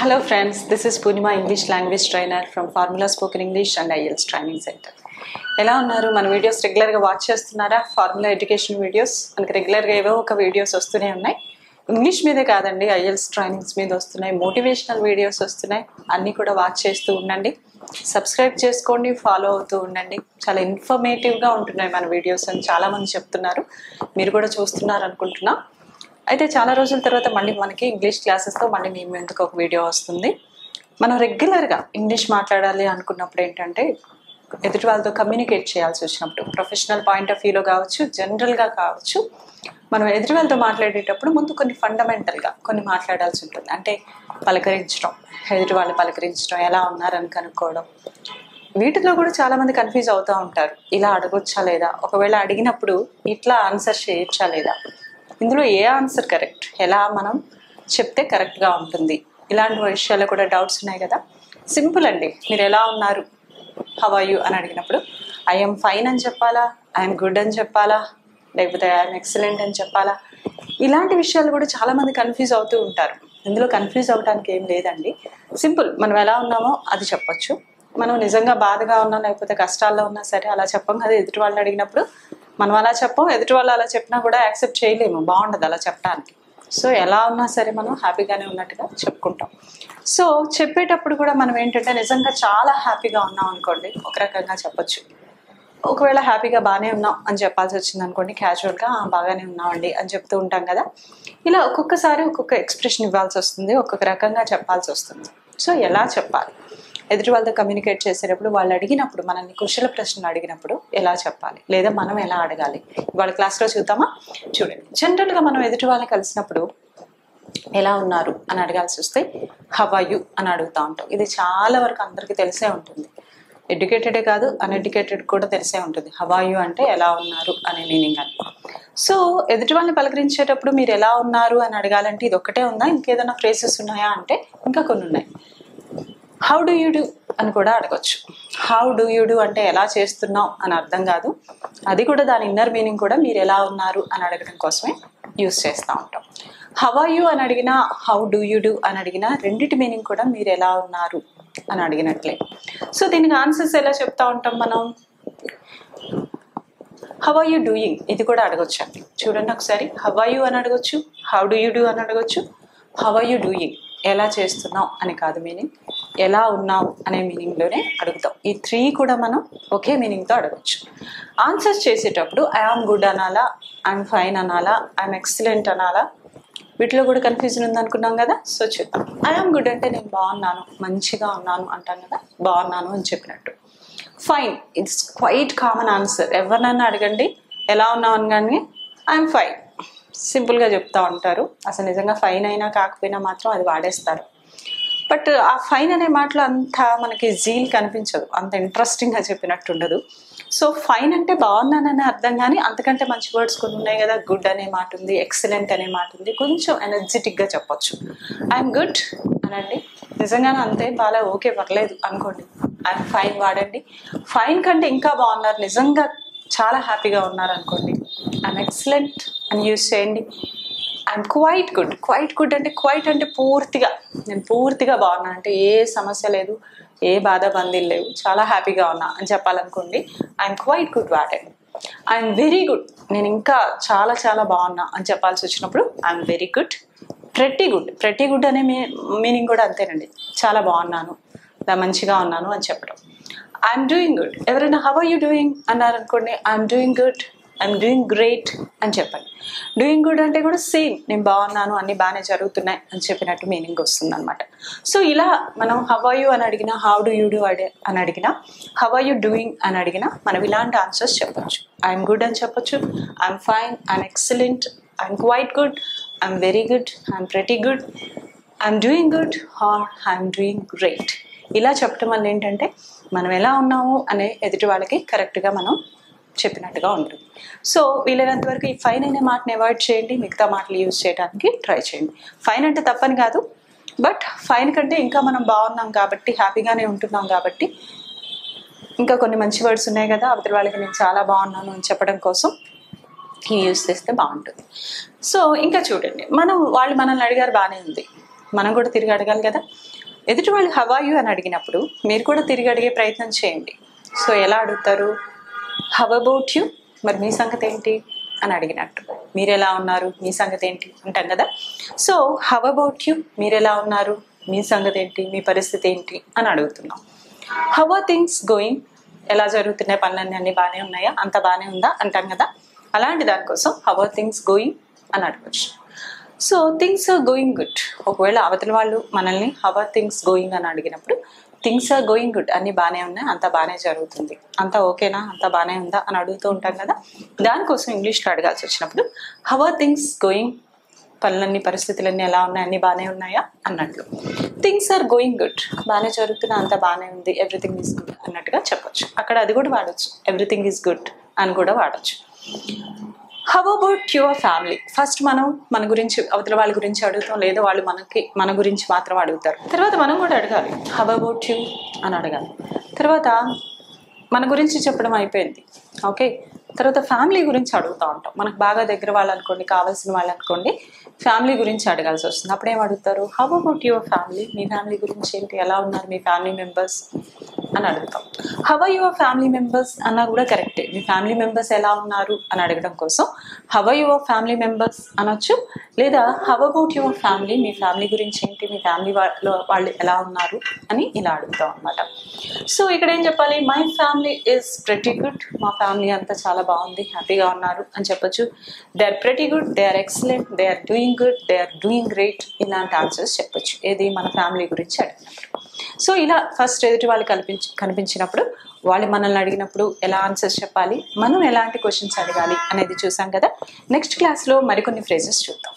Hello friends, this is Purnima English language trainer from Formula Spoken English and IELTS Training Center. ఎలా ఉన్నారు? మన videos రెగ్యులర్గా watch చేస్తున్నారా? Formula education videos మనకి రెగ్యులర్గా ఏవో ఒక వీడియోస్ వస్తూనే ఉన్నాయి. ఇంగ్లీష్ మీదే కాదండి, IELTS ట్రైనింగ్స్ మీద వస్తున్నాయి, మోటివేషనల్ వీడియోస్ వస్తున్నాయి. అన్నీ కూడా వాచ్ చేస్తూ ఉండండి, సబ్స్క్రైబ్ చేసుకోండి, ఫాలో అవుతూ ఉండండి. చాలా ఇన్ఫర్మేటివ్గా ఉంటున్నాయి మన వీడియోస్ అని చాలామంది చెప్తున్నారు. మీరు కూడా చూస్తున్నారు అనుకుంటున్నా. అయితే చాలా రోజుల తర్వాత మళ్ళీ మనకి ఇంగ్లీష్ క్లాసెస్తో మళ్ళీ మీ ముందుకు ఒక వీడియో వస్తుంది. మనం రెగ్యులర్గా ఇంగ్లీష్ మాట్లాడాలి అనుకున్నప్పుడు ఏంటంటే ఎదుటి వాళ్ళతో కమ్యూనికేట్ చేయాల్సి వచ్చినప్పుడు, ప్రొఫెషనల్ పాయింట్ ఆఫ్ వ్యూలో కావచ్చు, జనరల్గా కావచ్చు, మనం ఎదుటి వాళ్ళతో మాట్లాడేటప్పుడు ముందు కొన్ని ఫండమెంటల్గా కొన్ని మాట్లాడాల్సి ఉంటుంది. అంటే పలకరించడం, ఎదుటి వాళ్ళు పలకరించడం, ఎలా ఉన్నారని కనుక్కోవడం. వీటిలో కూడా చాలామంది కన్ఫ్యూజ్ అవుతూ ఉంటారు. ఇలా అడగొచ్చా లేదా, ఒకవేళ అడిగినప్పుడు ఇట్లా ఆన్సర్ చేయొచ్చా లేదా, ఇందులో ఏ ఆన్సర్ కరెక్ట్, ఎలా మనం చెప్తే కరెక్ట్గా ఉంటుంది, ఇలాంటి విషయాల్లో కూడా డౌట్స్ ఉన్నాయి కదా. సింపుల్ అండి. మీరు ఎలా ఉన్నారు, హౌ ఆర్ యూ అని అడిగినప్పుడు ఐఎమ్ ఫైన్ అని చెప్పాలా, ఐఎమ్ గుడ్ అని చెప్పాలా, లేకపోతే ఐఎమ్ ఎక్సలెంట్ అని చెప్పాలా, ఇలాంటి విషయాలు కూడా చాలామంది కన్ఫ్యూజ్ అవుతూ ఉంటారు. ఇందులో కన్ఫ్యూజ్ అవడానికి ఏం లేదండి. సింపుల్, మనం ఎలా ఉన్నామో అది చెప్పొచ్చు. మనం నిజంగా బాధగా ఉన్నా లేకపోతే కష్టాల్లో ఉన్నా సరే అలా చెప్పం కదా. ఎదుటి వాళ్ళని అడిగినప్పుడు మనం అలా చెప్పం, ఎదుటి వాళ్ళు అలా చెప్పినా కూడా యాక్సెప్ట్ చేయలేము, బాగుండదు అలా చెప్పడానికి. సో ఎలా ఉన్నా సరే మనం హ్యాపీగానే ఉన్నట్టుగా చెప్పుకుంటాం. సో చెప్పేటప్పుడు కూడా మనం ఏంటంటే నిజంగా చాలా హ్యాపీగా ఉన్నాం అనుకోండి ఒక రకంగా చెప్పొచ్చు. ఒకవేళ హ్యాపీగా బాగానే ఉన్నాం అని చెప్పాల్సి వచ్చింది అనుకోండి, క్యాజువల్గా బాగానే ఉన్నామండి అని చెప్తూ ఉంటాం కదా. ఇలా ఒక్కొక్కసారి ఒక్కొక్క ఎక్స్ప్రెషన్ ఇవ్వాల్సి వస్తుంది, ఒక్కొక్క రకంగా చెప్పాల్సి వస్తుంది. సో ఎలా చెప్పాలి, ఎదుటి వాళ్ళతో కమ్యూనికేట్ చేసేటప్పుడు వాళ్ళు అడిగినప్పుడు, మనల్ని కుశల ప్రశ్నలు అడిగినప్పుడు ఎలా చెప్పాలి, లేదా మనం ఎలా అడగాలి, వాళ్ళ క్లాస్లో చూద్దామా. చూడండి, జనరల్గా మనం ఎదుటి వాళ్ళని కలిసినప్పుడు ఎలా ఉన్నారు అని అడగాల్సి వస్తే హౌ ఆర్ యూ అని అడుగుతూ ఉంటాం. ఇది చాలా వరకు అందరికీ తెలిసే ఉంటుంది. ఎడ్యుకేటెడే కాదు, అన్ఎడ్యుకేటెడ్ కూడా తెలిసే ఉంటుంది. హౌ ఆర్ యూ అంటే ఎలా ఉన్నారు అనే మీనింగ్ అని. సో ఎదుటి వాళ్ళని పలకరించేటప్పుడు మీరు ఎలా ఉన్నారు అని అడగాలంటే ఇది ఒక్కటే ఉందా, ఇంకేదైనా ఫ్రేసెస్ ఉన్నాయా అంటే ఇంకా కొన్ని ఉన్నాయి. హౌ డూ యూ డూ అని కూడా అడగచ్చు. హౌ డూ యూ డూ అంటే ఎలా చేస్తున్నావు అని అర్థం కాదు, అది కూడా దాని ఇన్నర్ మీనింగ్ కూడా మీరు ఎలా ఉన్నారు అని అడగడం కోసమే యూస్ చేస్తూ ఉంటాం. హౌ ఆర్ యూ అని అడిగినా, హౌ డూ యూ డూ అని అడిగినా రెండిటి మీనింగ్ కూడా మీరు ఎలా ఉన్నారు అని అడిగినట్లే. సో దీనికి ఆన్సర్స్ ఎలా చెప్తా ఉంటాం మనం. హౌ ఆర్ యూ డూయింగ్ ఇది కూడా అడగొచ్చు అండి. చూడండి ఒకసారి, హౌ ఆర్ యూ అని అడగొచ్చు, హౌ డూ యూ డూ అని అడగొచ్చు, హౌ ఆర్ యూ డూయింగ్ ఎలా చేస్తున్నావు అని కాదు మీనింగ్, ఎలా ఉన్నావు అనే మీనింగ్లోనే అడుగుతాం. ఈ త్రీ కూడా మనం ఒకే మీనింగ్తో అడగచ్చు. ఆన్సర్స్ చేసేటప్పుడు ఐఆమ్ గుడ్ అనాలా, ఐఎమ్ ఫైన్ అనాలా, ఐఎమ్ ఎక్సలెంట్ అనాలా, వీటిలో కూడా కన్ఫ్యూజన్ ఉందనుకున్నాం కదా. సో చూద్దాం. ఐఆమ్ గుడ్ అంటే నేను బాగున్నాను, మంచిగా ఉన్నాను అంటాను కదా, బాగున్నాను అని చెప్పినట్టు. Fine, it's quite common answer. ఎవరినైనా అడగండి ఎలా ఉన్నావు అనగానే ఐఎమ్ ఫైన్, సింపుల్గా చెప్తా ఉంటారు. అసలు నిజంగా ఫైన్ అయినా కాకపోయినా మాత్రం అది వాడేస్తారు. బట్ ఆ ఫైన్ అనే మాటలో అంత మనకి జీల్ కనిపించదు, అంత ఇంట్రెస్టింగ్గా చెప్పినట్టు ఉండదు. సో ఫైన్ అంటే బాగున్నానని అర్థం, కానీ అంతకంటే మంచి వర్డ్స్ కొన్ని ఉన్నాయి కదా. గుడ్ అనే మాట ఉంది, ఎక్సలెంట్ అనే మాట ఉంది, కొంచెం ఎనర్జెటిక్గా చెప్పొచ్చు. ఐఎమ్ గుడ్ అనండి, నిజంగానే అంతే బాగా ఓకే పర్లేదు అనుకోండి, ఐఎమ్ ఫైన్ వాడండి. ఫైన్ కంటే ఇంకా బాగున్నారు, నిజంగా చాలా హ్యాపీగా ఉన్నారు అనుకోండి, ఐఎమ్ ఎక్సలెంట్ అని యూజ్ చేయండి. I'm quite good. Quite good అంటే క్వైట్ అంటే పూర్తిగా, నేను పూర్తిగా బాగున్నా అంటే ఏ సమస్య లేదు, ఏ బాధ బందీలు లేవు, చాలా హ్యాపీగా ఉన్నా అని చెప్పాలనుకోండి, ఐఎమ్ క్వైట్ గుడ్ వాడండి. ఐఎమ్ వెరీ గుడ్, నేను ఇంకా చాలా చాలా బాగున్నా అని చెప్పాల్సి వచ్చినప్పుడు I'm very good. Pretty good, pretty good అనే మీనింగ్ కూడా అంతేనండి, చాలా బాగున్నాను, మంచిగా ఉన్నాను అని చెప్పడం. I'm doing good. ఎవరైనా హౌ ఆర్ యూ డూయింగ్ అన్నారనుకోండి, I'm doing good, I'm doing great అని చెప్పండి. డూయింగ్ గుడ్ అంటే కూడా సేమ్, నేను బాగున్నాను, అన్నీ బాగానే జరుగుతున్నాయి అని చెప్పినట్టు మీనింగ్ వస్తుంది అనమాట. సో ఇలా మనం హౌ ఆర్ యూ అని అడిగినా, హౌ డూ యూ డూ అని అడిగినా, హౌ ఆర్ యూ డూయింగ్ అని అడిగినా మనం ఇలాంటి ఆన్సర్స్ చెప్పొచ్చు. ఐఎమ్ గుడ్ అని చెప్పొచ్చు, I'm fine, I'm excellent, I'm quite good, I'm very good, I'm pretty good, I'm doing good or I'm doing great. ఇలా చెప్పడం వల్ల ఏంటంటే మనం ఎలా ఉన్నాము అనే ఎదుటి వాళ్ళకి కరెక్ట్గా మనం చెప్పినట్టుగా ఉంటుంది. సో వీలైనంత వరకు ఈ ఫైన్ అనే మాటని అవాయిడ్ చేయండి, మిగతా మాటలు యూజ్ చేయడానికి ట్రై చేయండి. ఫైన్ అంటే తప్పని కాదు, బట్ ఫైన్ కంటే ఇంకా మనం బాగున్నాం కాబట్టి, హ్యాపీగానే ఉంటున్నాం కాబట్టి ఇంకా కొన్ని మంచి వర్డ్స్ ఉన్నాయి కదా, అవతల వాళ్ళకి నేను చాలా బాగున్నాను అని చెప్పడం కోసం ఈ యూజ్ చేస్తే బాగుంటుంది. సో ఇంకా చూడండి, వాళ్ళు మనల్ని అడిగారు బాగానే ఉంది, మనం కూడా తిరిగి అడగాలి కదా. ఎదుటి వాళ్ళు హౌ ఆర్ యు అని అడిగినప్పుడు మీరు కూడా తిరిగి అడిగే ప్రయత్నం చేయండి. సో ఎలా అడుగుతారు? హౌ అబౌట్ యు, మరి మీ సంగతి ఏంటి అని అడిగినట్టు. మీరు ఎలా ఉన్నారు, మీ సంగతి ఏంటి అంటాం కదా. సో హౌ అబౌట్ యు, మీరు ఎలా ఉన్నారు, మీ సంగతి ఏంటి, మీ పరిస్థితి ఏంటి అని అడుగుతున్నాం. హౌ ఆర్ థింగ్స్ గోయింగ్, ఎలా జరుగుతున్నాయి పనులన్నీ, అన్నీ బాగానే ఉన్నాయా, అంత బాగానే ఉందా అంటాం కదా. అలాంటి దానికోసం హౌ ఆర్ థింగ్స్ గోయింగ్ అని అడగచ్చు. So things are going good. ఒకవేళ అవతల వాళ్ళు మనల్ని హౌ ఆర్ థింగ్స్ గోయింగ్ అని అడిగినప్పుడు థింగ్స్ ఆర్ గోయింగ్ గుడ్, అన్నీ బాగానే ఉన్నాయి, అంత బాగానే జరుగుతుంది, అంత ఓకేనా, అంత బాగానే ఉందా అని అడుగుతూ ఉంటాం కదా. దానికోసం ఇంగ్లీష్లో అడగాల్సి వచ్చినప్పుడు హౌ ఆర్ థింగ్స్ గోయింగ్, పనులన్నీ పరిస్థితులన్నీ ఎలా ఉన్నాయి, అన్నీ బాగానే ఉన్నాయా అన్నట్లు. థింగ్స్ ఆర్ గోయింగ్ గుడ్, బాగానే జరుగుతున్నా, అంత బాగానే ఉంది, ఎవ్రీథింగ్ ఈజ్ గుడ్ అన్నట్టుగా చెప్పొచ్చు. అక్కడ అది కూడా వాడచ్చు, ఎవ్రీథింగ్ ఈజ్ గుడ్ అని కూడా వాడచ్చు. How about your family, first మనం మన గురించి అవతల వాళ్ళ గురించి అడుగుతాం, లేదా వాళ్ళు మన గురించి మాత్రం అడుగుతారు. తర్వాత మనం కూడా అడగాలి, హౌ అబౌట్ యూ అని అడగాలి. తర్వాత మన గురించి చెప్పడం అయిపోయింది, ఓకే. తర్వాత ఫ్యామిలీ గురించి అడుగుతూ ఉంటాం. మనకు బాగా దగ్గర వాళ్ళు అనుకోండి, కావాల్సిన వాళ్ళు అనుకోండి, ఫ్యామిలీ గురించి అడగాల్సి వస్తుంది. అప్పుడు ఏం అడుగుతారు? హౌ అబౌట్ యువర్ ఫ్యామిలీ, మీ ఫ్యామిలీ గురించి ఏంటి, ఎలా ఉన్నారు మీ ఫ్యామిలీ మెంబర్స్ అని అడుగుతాం. How are your family members అన్నా కూడా కరెక్టే. మీ ఫ్యామిలీ మెంబర్స్ ఎలా ఉన్నారు అని అడగడం కోసం how are your family members అనొచ్చు, లేదా హౌ అబౌట్ యువర్ ఫ్యామిలీ, మీ ఫ్యామిలీ గురించి ఏంటి, మీ ఫ్యామిలీ వాళ్ళు ఎలా ఉన్నారు అని ఇలా అడుగుతాం అనమాట. సో ఇక్కడ ఏం చెప్పాలి? My family is pretty good, మా ఫ్యామిలీ అంతా చాలా బాగుంది, హ్యాపీగా ఉన్నారు అని చెప్పొచ్చు. They are pretty good, they are excellent, they are doing good, they are doing great, ఇలాంటి ఆన్సర్స్ చెప్పొచ్చు ఏది మన ఫ్యామిలీ గురించి అడిగినప్పుడు. సో ఇలా ఫస్ట్ ఎదుటి వాళ్ళు కనిపించినప్పుడు, వాళ్ళు మనల్ని అడిగినప్పుడు ఎలా ఆన్సర్స్ చెప్పాలి, మనం ఎలాంటి క్వశ్చన్స్ అడగాలి అనేది చూసాం కదా. నెక్స్ట్ క్లాస్లో మరికొన్ని ఫ్రేజెస్ చూద్దాం.